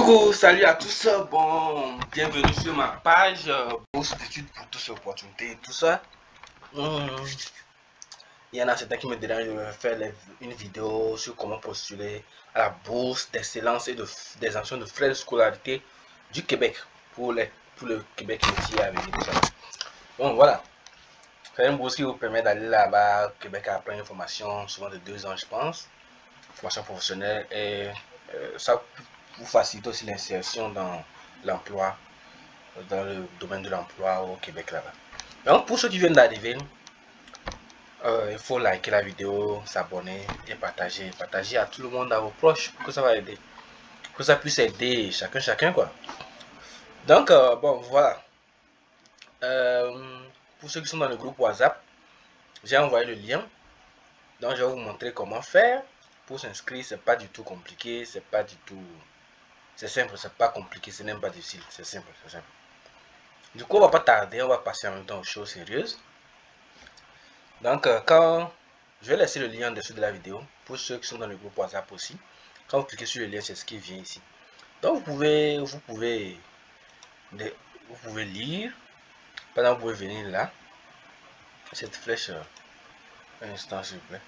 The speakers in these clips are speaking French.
Coucou, salut à tous, bon, bienvenue sur ma page bourse d'études pour toutes opportunités et tout ça. Il y en a certains qui me demandent de faire une vidéo sur comment postuler à la bourse d'excellence et des actions de frais de scolarité du Québec pour le Québec métier à venir. Tout ça. Bon, voilà. C'est une bourse qui vous permet d'aller là-bas au Québec à apprendre une formation, souvent de 2 ans, je pense, formation professionnelle, et ça vous facilite aussi l'insertion dans l'emploi, dans le domaine de l'emploi au Québec là-bas. Donc pour ceux qui viennent d'arriver, il faut liker la vidéo, s'abonner et partager à tout le monde, à vos proches, pour que ça va aider, pour que ça puisse aider chacun quoi. Donc bon voilà, pour ceux qui sont dans le groupe WhatsApp, j'ai envoyé le lien, donc je vais vous montrer comment faire pour s'inscrire. C'est pas du tout compliqué, c'est simple, c'est pas compliqué, c'est même pas difficile, c'est simple. Du coup, on va pas tarder, on va passer en même temps aux choses sérieuses. Donc, quand je vais laisser le lien en dessous de la vidéo pour ceux qui sont dans le groupe WhatsApp aussi. Quand vous cliquez sur le lien, c'est ce qui vient ici. Donc, vous pouvez lire. Pendant, vous pouvez venir là, cette flèche. Un instant, s'il vous plaît.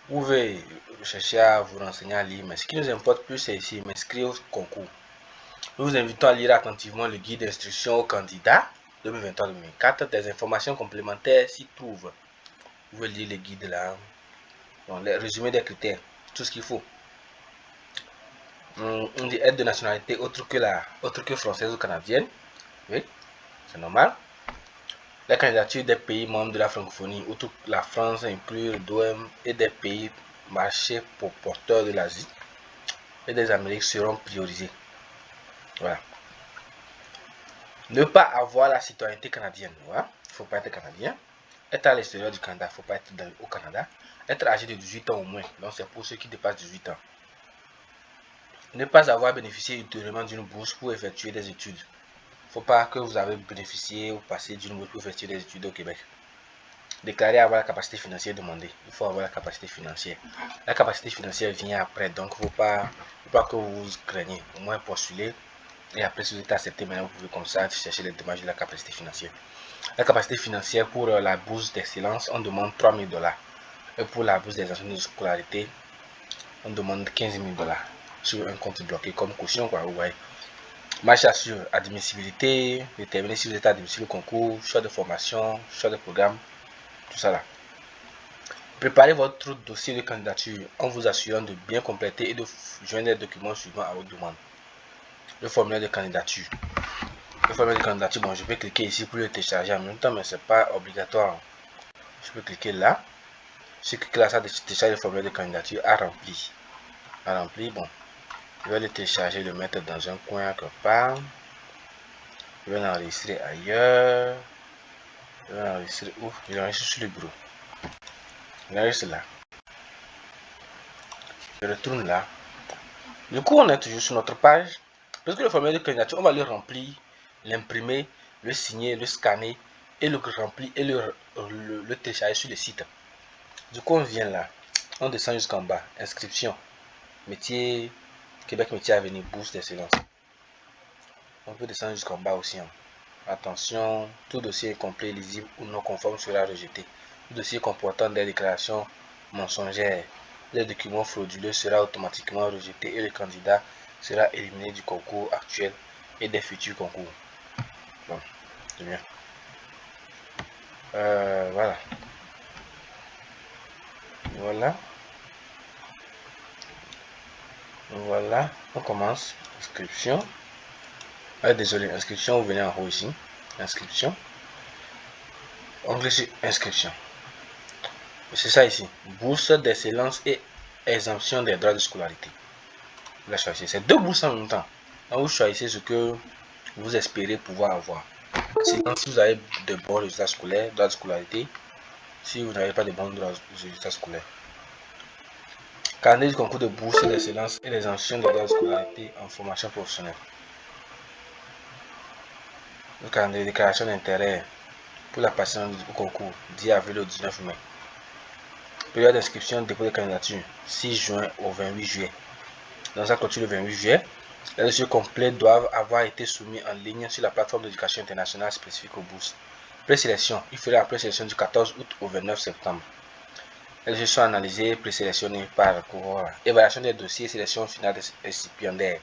Vous pouvez chercher à vous renseigner à lire, mais ce qui nous importe plus, c'est ici, m'inscrire au concours. Nous vous invitons à lire attentivement le guide d'instruction aux candidats 2023-2024. Des informations complémentaires s'y trouvent. Vous pouvez lire le guide là. Bon, le résumé des critères, tout ce qu'il faut. On dit aide de nationalité autre que française ou canadienne. Oui, c'est normal. La candidature des pays membres de la francophonie, outre la France, inclut le DOM et des pays marchés pour porteurs de l'Asie et des Amériques seront priorisés. Voilà. Ne pas avoir la citoyenneté canadienne. Voilà. Il ne faut pas être canadien. Être à l'extérieur du Canada, il ne faut pas être au Canada. Être âgé de 18 ans au moins. Donc c'est pour ceux qui dépassent 18 ans. Ne pas avoir bénéficié ultérieurement d'une bourse pour effectuer des études. Il ne faut pas que vous avez bénéficié ou passé d'une bourse pour effectuer des études au Québec. Déclarer avoir la capacité financière demandée. Il faut avoir la capacité financière. La capacité financière vient après, donc il ne faut pas que vous vous craignez. Au moins postuler. Et après, si vous êtes accepté, maintenant vous pouvez comme ça chercher les démarches de la capacité financière. La capacité financière pour la bourse d'excellence, on demande 3 000 $. Et pour la bourse des actions de scolarité, on demande 15 000 $ sur un compte bloqué comme caution, quoi. Vous voyez. Marche sur admissibilité, déterminer si vous êtes admissible au concours, choix de formation, choix de programme, tout ça là. Préparez votre dossier de candidature en vous assurant de bien compléter et de joindre les documents suivants à votre demande. Le formulaire de candidature. Le formulaire de candidature, bon, je vais cliquer ici pour le télécharger en même temps, mais c'est pas obligatoire. Je peux cliquer là. Si je clique là, ça télécharge le formulaire de candidature à remplir. Bon, je vais le télécharger, le mettre dans un coin quelque part. Je vais l'enregistrer ailleurs. Je vais l'enregistrer où? Je l'enregistre sur le bureau. Je l'enregistre là. Je retourne là. Du coup, on est toujours sur notre page. Parce que le formulaire de candidature, on va le remplir, l'imprimer, le signer, le scanner et le remplir et le télécharger sur le site. Du coup, on vient là. On descend jusqu'en bas. Inscription. Métier. Québec métier à venir. Bourse d'excellence. On peut descendre jusqu'en bas aussi. Attention, tout dossier incomplet, lisible ou non conforme sera rejeté. Tout dossier comportant des déclarations mensongères, les documents frauduleux sera automatiquement rejeté et le candidat sera éliminé du concours actuel et des futurs concours. Bon, c'est bien. Voilà. Voilà, on commence. Inscription. Ah, désolé, inscription, vous venez en haut ici. Inscription. Onglet sur inscription. C'est ça ici. Bourse d'excellence et exemption des droits de scolarité. Vous la choisissez. C'est deux bourses en même temps. Donc vous choisissez ce que vous espérez pouvoir avoir. Sinon, si vous avez de bons résultats scolaires, droits de scolarité. Si vous n'avez pas de bons résultats scolaires. Carnet du concours de bourse d'excellence et l'exemption des droits de scolarité en formation professionnelle. Le carnet de déclaration d'intérêt pour la participation au concours, 10 avril au 19 mai. Période d'inscription, dépôt de candidature, 6 juin au 28 juillet. Dans sa clôture le 28 juillet, les dossiers complets doivent avoir été soumis en ligne sur la plateforme d'éducation internationale spécifique aux bourses. Présélection, il fera la présélection du 14 août au 29 septembre. Les dossiers sont analysés, présélectionnés par cohorte. Évaluation des dossiers, sélection finale des récipiendaires.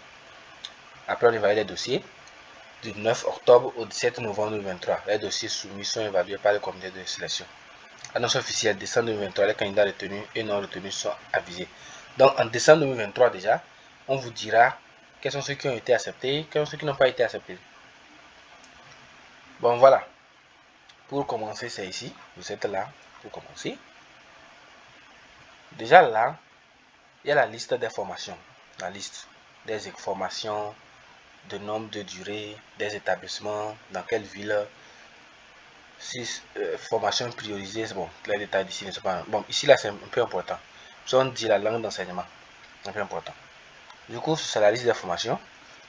Après, on évalue les dossiers. Du 9 octobre au 17 novembre 2023, les dossiers soumis sont évalués par le comité de sélection. Annonce officielle, décembre 2023, les candidats retenus et non retenus sont avisés. Donc, en décembre 2023 déjà, on vous dira quels sont ceux qui ont été acceptés, quels sont ceux qui n'ont pas été acceptés. Bon, voilà. Pour commencer, c'est ici. Vous êtes là pour commencer. Déjà là, il y a la liste des formations. La liste des formations, de nombre de durée, des établissements, dans quelle ville. 6 formations priorisées, c'est bon, les détails d'ici ne sont pas. Bon, ici là c'est un peu important. Si on dit la langue d'enseignement, c'est un peu important. Du coup, c'est la liste des formations.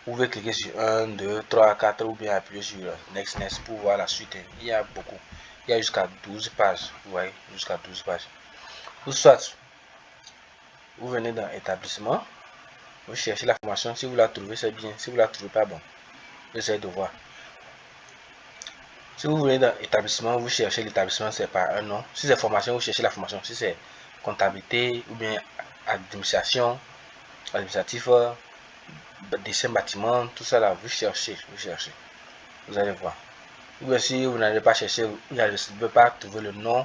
Vous pouvez cliquer sur 1, 2, 3, 4 ou bien appuyer sur Next pour voir la suite. Il y a beaucoup. Il y a jusqu'à 12 pages. Vous voyez, jusqu'à 12 pages. Ou soit, vous venez dans établissement, vous cherchez la formation. Si vous la trouvez, c'est bien. Si vous la trouvez pas, bon, essayez de voir. Si vous venez dans l'établissement, vous cherchez l'établissement, c'est par un nom. Si c'est formation, vous cherchez la formation. Si c'est comptabilité ou bien administration, administratif, dessin bâtiment, tout ça là, vous cherchez. Vous allez voir. Ou bien si vous n'allez pas chercher, vous ne pouvez pas trouver le nom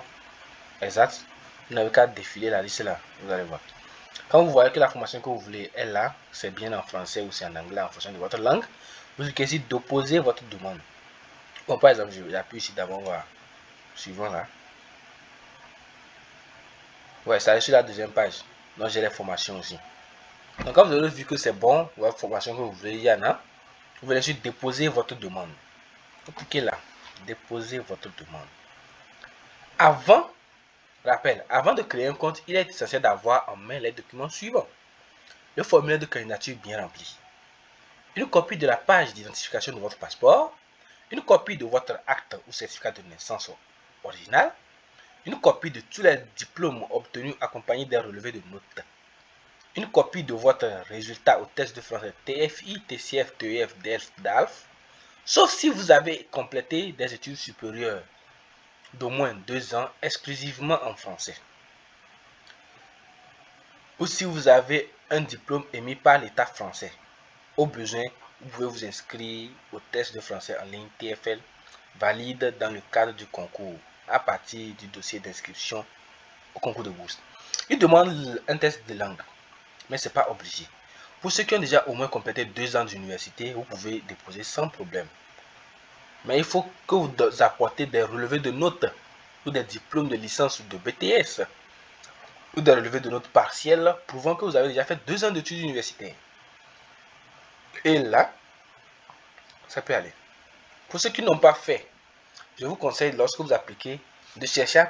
exact, vous n'avez qu'à défiler la liste là. Vous allez voir. Quand vous voyez que la formation que vous voulez est là, c'est bien en français ou c'est en anglais en fonction de votre langue, vous cliquez ici déposer votre demande. Bon, par exemple, j'appuie ici d'abord, voilà. Suivant là. Ouais, ça est sur la deuxième page. Donc j'ai les formations aussi. Donc quand vous avez vu que c'est bon, la formation que vous voulez, il y en a. Vous venez sur déposer votre demande. Vous cliquez là. Déposer votre demande. Avant, rappel, avant de créer un compte, il est essentiel d'avoir en main les documents suivants. Le formulaire de candidature bien rempli. Une copie de la page d'identification de votre passeport. Une copie de votre acte ou certificat de naissance original. Une copie de tous les diplômes obtenus accompagnés des relevés de notes. Une copie de votre résultat au test de français TFI, TCF, TEF, DELF, DALF, sauf si vous avez complété des études supérieures d'au moins 2 ans exclusivement en français. Ou si vous avez un diplôme émis par l'État français. Au besoin, vous pouvez vous inscrire au test de français en ligne TFL valide dans le cadre du concours à partir du dossier d'inscription au concours de bourse. Il demande un test de langue, mais ce n'est pas obligé. Pour ceux qui ont déjà au moins complété 2 ans d'université, vous pouvez déposer sans problème. Mais il faut que vous apportez des relevés de notes ou des diplômes de licence ou de BTS ou des relevés de notes partielles prouvant que vous avez déjà fait 2 ans d'études universitaires. Et là, ça peut aller. Pour ceux qui n'ont pas fait, je vous conseille, lorsque vous appliquez, de chercher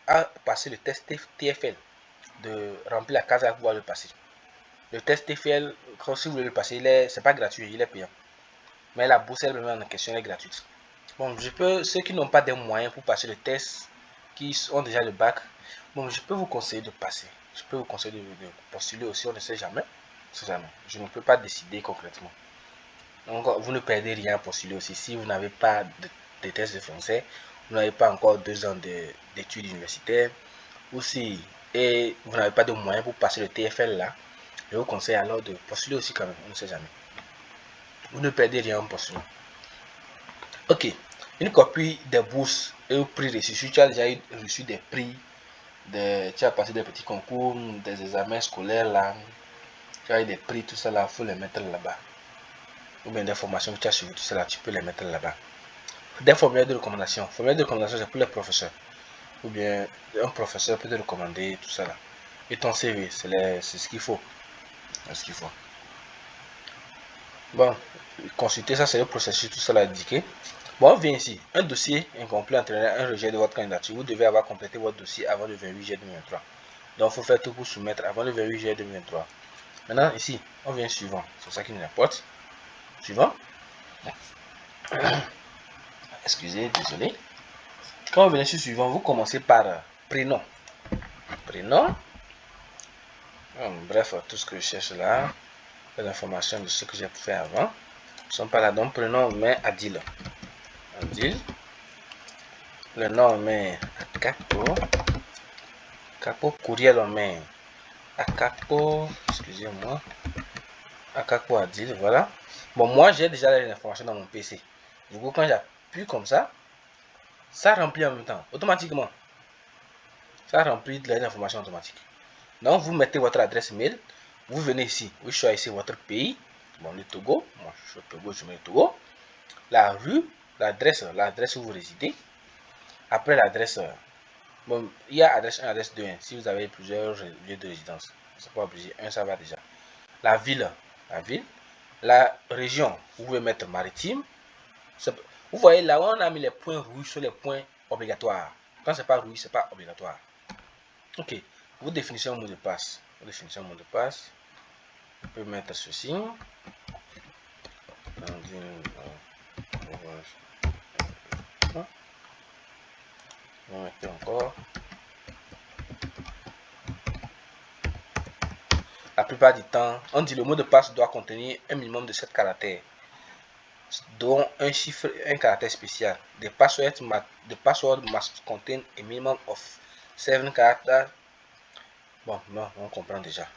à passer le test TFL, de remplir la case à pouvoir le passer. Le test TFL, si vous voulez le passer, ce n'est pas gratuit, il est payant. Mais la bourse elle-même en question est gratuite. Bon, ceux qui n'ont pas des moyens pour passer le test, qui ont déjà le bac, bon, je peux vous conseiller de passer. Je peux vous conseiller de postuler aussi, on ne sait jamais. Je ne peux pas décider concrètement. Donc, vous ne perdez rien à postuler aussi. Si vous n'avez pas de test de français, vous n'avez pas encore 2 ans d'études universitaires, ou si vous n'avez pas de moyens pour passer le TFL là, je vous conseille alors de postuler aussi quand même, on ne sait jamais. Vous ne perdez rien en postulant. Ok, une copie des bourses et au prix reçu. Si tu as déjà reçu des prix, tu as passé des petits concours, des examens scolaires là, tu as eu des prix, tout ça là, il faut les mettre là-bas. Ou bien des formations que tu as suivies, tout ça là, tu peux les mettre là-bas. Des formulaires de recommandation. Formulaire de recommandation, c'est pour les professeurs. Ou bien un professeur peut te recommander tout ça là. Et ton CV, c'est ce qu'il faut. C'est ce qu'il faut. Bon, consulter ça, c'est le processus, tout ça là indiqué. Bon, on vient ici. Un dossier incomplet entraînera un rejet de votre candidature. Vous devez avoir complété votre dossier avant le 28 juillet 2023. Donc, il faut faire tout pour soumettre avant le 28 juillet 2023. Maintenant, ici, on vient suivant. C'est ça qui nous apporte. Suivant. Excusez, désolé. Quand vous venez sur suivant, vous commencez par prénom. prénom. Bref, tout ce que je cherche là, les informations de ce que j'ai fait avant ne sont pas là. Donc, prénom, on met Adil. Adil. Le nom, on met Akapo. Akapo. Courriel, on met Akapo. Excusez-moi. Akapo Adil, voilà. Bon, moi, j'ai déjà les informations dans mon PC. Du coup, quand j'appuie comme ça remplit en même temps, automatiquement. Ça remplit les informations automatiques. Donc, vous mettez votre adresse mail. Vous venez ici. Vous choisissez votre pays. Bon, le Togo. Moi, je suis au Togo, je mets le Togo. La rue, l'adresse où vous résidez. Après l'adresse, bon, il y a adresse 1, adresse 2. Hein, si vous avez plusieurs lieux de résidence. C'est pas obligé. Un, ça va déjà. La ville. La région, vous pouvez mettre maritime. Vous voyez là où on a mis les points rouges sur les points obligatoires. Quand c'est pas rouge, c'est pas obligatoire. Ok. Vous définissez un mot de passe. Vous pouvez mettre ceci. On va mettre encore. La plupart du temps, on dit le mot de passe doit contenir un minimum de 7 caractères, dont un chiffre et un caractère spécial. The password must contain a minimum of 7 characters. Bon, non, on comprend déjà.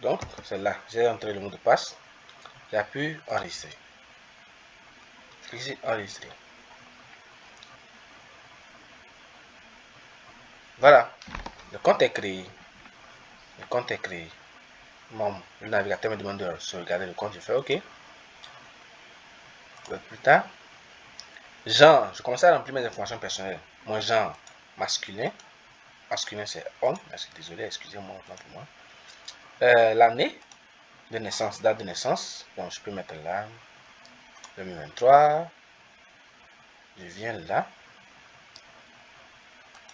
Donc, c'est là. J'ai entré le mot de passe. J'appuie enregistrer. Ici, enregistrer. Voilà. Le compte est créé. Bon, le navigateur me demande de sauvegarder le compte. Je fais OK. Plus tard. Genre, je commence à remplir mes informations personnelles. Mon genre masculin. Masculin, c'est homme. Désolé, excusez-moi pour moi. L'année de naissance, date de naissance. Donc, je peux mettre là. 2023. Je viens là.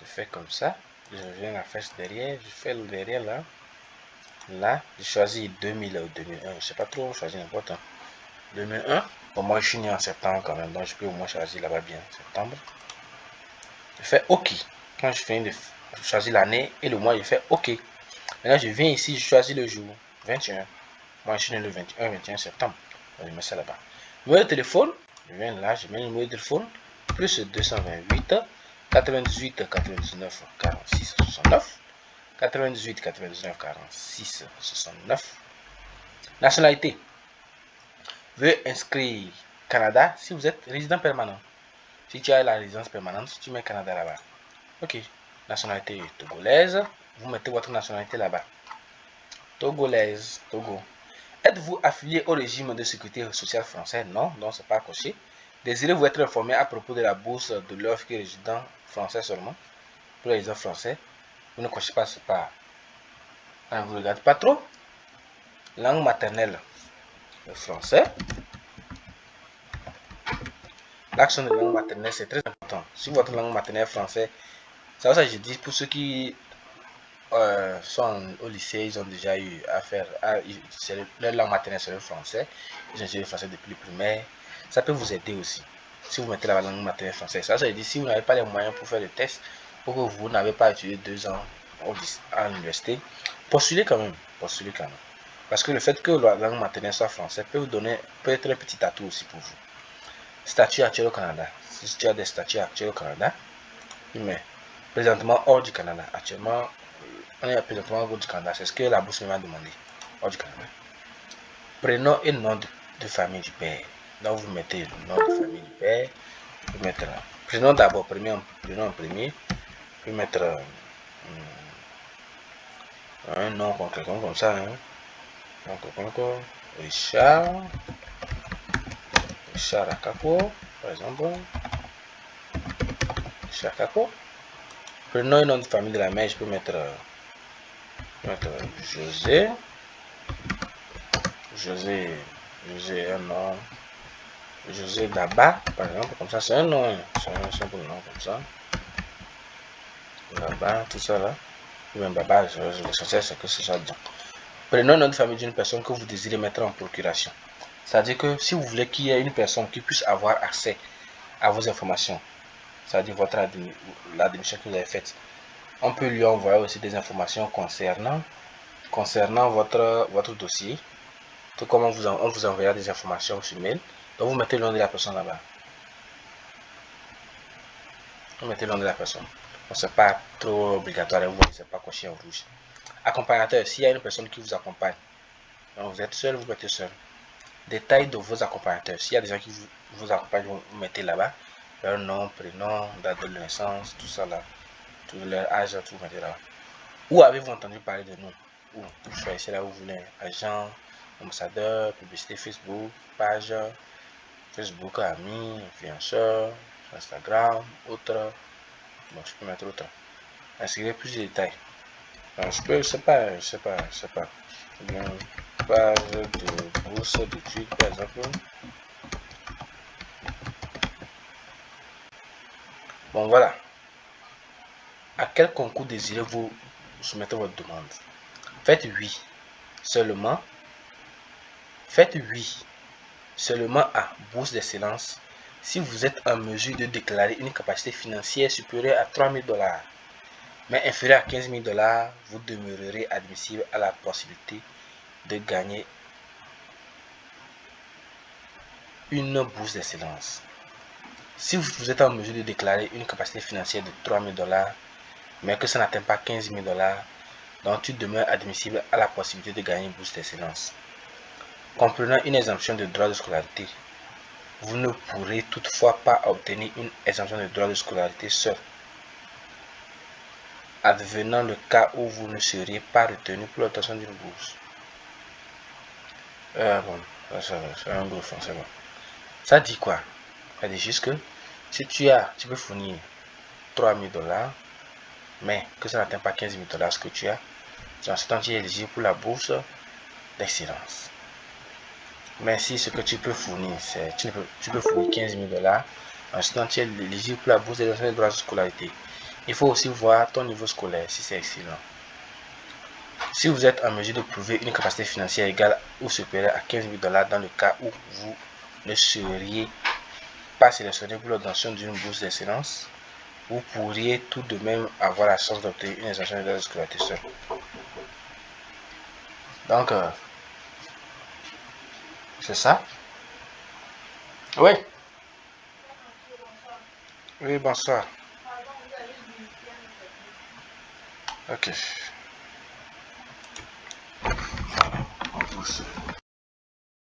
Je fais comme ça. Je viens la flèche derrière. Je fais le derrière là. Là, je choisis 2000 ou 2001. Je sais pas trop, je choisis n'importe quoi. 2001. Bon, moi, je suis né en septembre quand même. Donc, je peux au moins choisir là-bas bien. Septembre. Je fais OK. Quand je finis de choisir l'année et le mois, je fais OK. Maintenant, je viens ici, je choisis le jour. 21. Moi, je suis né le 21 septembre. Donc, je mets ça là-bas. Numéro de téléphone. Je viens là, je mets le numéro de téléphone. Plus 228 98 99 46 69. 98 99 46 69. Nationalité. Veuillez inscrire Canada si vous êtes résident permanent. Si tu as la résidence permanente, tu mets Canada là-bas. Ok. Nationalité togolaise. Vous mettez votre nationalité là-bas. Togolaise. Togo. Êtes-vous affilié au régime de sécurité sociale français? Non, donc c'est pas coché. Désirez-vous être informé à propos de la bourse de l'offre qui est résident français seulement? Pour les résidents français, vous ne cochez pas ce pas. Vous ne regardez pas trop. Langue maternelle. Le français. L'action de langue maternelle, c'est très important. Si votre langue maternelle est français, c'est ça que je dis pour ceux qui sont au lycée, ils ont déjà eu affaire à leur langue maternelle, c'est le français. Ils ont étudié le français depuis le primaire. Ça peut vous aider aussi. Si vous mettez la langue maternelle française, ça je dis si vous n'avez pas les moyens pour faire le test, pour que vous n'avez pas étudié 2 ans à l'université, postulez quand même. Parce que le fait que la langue maternelle soit française peut être un petit atout aussi pour vous. Statut actuel au Canada. Si tu as des statuts actuels au Canada, mais présentement hors du Canada. Actuellement, on est présentement hors du Canada. C'est ce que la bourse m'a demandé. Hors du Canada. Prénom et nom de famille du père. Donc vous mettez le nom de famille du père. Vous mettez prénom d'abord, prénom en premier. Vous mettre un nom concret comme ça. Hein. Donc, Richard Akapo, par exemple. Richard Akapo. Prénom et nom de famille de la mère, je peux mettre José. José, un nom. José Daba, par exemple, comme ça, c'est un nom. C'est un simple nom comme ça. Daba, tout ça là. Ou même Baba, l'essentiel c'est que ce soit dedans. Prénom et nom de famille d'une personne que vous désirez mettre en procuration. C'est-à-dire que si vous voulez qu'il y ait une personne qui puisse avoir accès à vos informations, c'est-à-dire l'admission que vous avez faite, On peut lui envoyer aussi des informations concernant votre dossier. Tout comme on vous enverra des informations sur mail. Donc vous mettez le nom de la personne là-bas. Vous mettez le nom de la personne. Donc c'est pas trop obligatoire, vous ne pas cocher en rouge. Accompagnateur, s'il y a une personne qui vous accompagne, donc vous êtes seul, vous mettez seul. Détail de vos accompagnateurs. S'il y a des gens qui vous accompagnent, vous mettez là-bas leur nom, prénom, date de naissance, tout ça là, tout leur âge, tout vous mettez là. Où avez-vous entendu parler de nous? Où? Choisissez là où vous voulez. Agent, ambassadeur, publicité Facebook, page Facebook, amis, influenceurs, Instagram, autre. Bon, je peux mettre autre. Inscrivez plus de détails. Je sais pas. Page de bourse d'études, par exemple. Bon, voilà. À quel concours désirez-vous soumettre votre demande? Faites oui seulement. Faites oui seulement à bourse d'excellence si vous êtes en mesure de déclarer une capacité financière supérieure à 3 000 $, mais inférieure à 15 000 $, vous demeurerez admissible à la possibilité de gagner une bourse d'excellence. Si vous êtes en mesure de déclarer une capacité financière de 3 000 $, mais que ça n'atteint pas 15 000 $, donc tu demeures admissible à la possibilité de gagner une bourse d'excellence. Comprenant une exemption de droit de scolarité, vous ne pourrez toutefois pas obtenir une exemption de droit de scolarité seul, advenant le cas où vous ne seriez pas retenu pour l'obtention d'une bourse. Bon, c'est un gros français. Bon. Ça dit quoi? Ça dit juste que si tu peux fournir 3 000 $, mais que ça n'atteint pas 15 000 $, ce que tu as, dans ce temps tu es éligible pour la bourse d'excellence. Mais si ce que tu peux fournir, c'est tu peux fournir 15 000 $, en ce temps tu es éligible pour la bourse d'excellence de droit de scolarité. Il faut aussi voir ton niveau scolaire si c'est excellent. Si vous êtes en mesure de prouver une capacité financière égale ou supérieure à 15 000 $ dans le cas où vous ne seriez pas sélectionné pour l'obtention d'une bourse d'excellence, vous pourriez tout de même avoir la chance d'obtenir une exemption de droit de scolarité seule. Donc, c'est ça. Oui. Oui, bonsoir. Ok.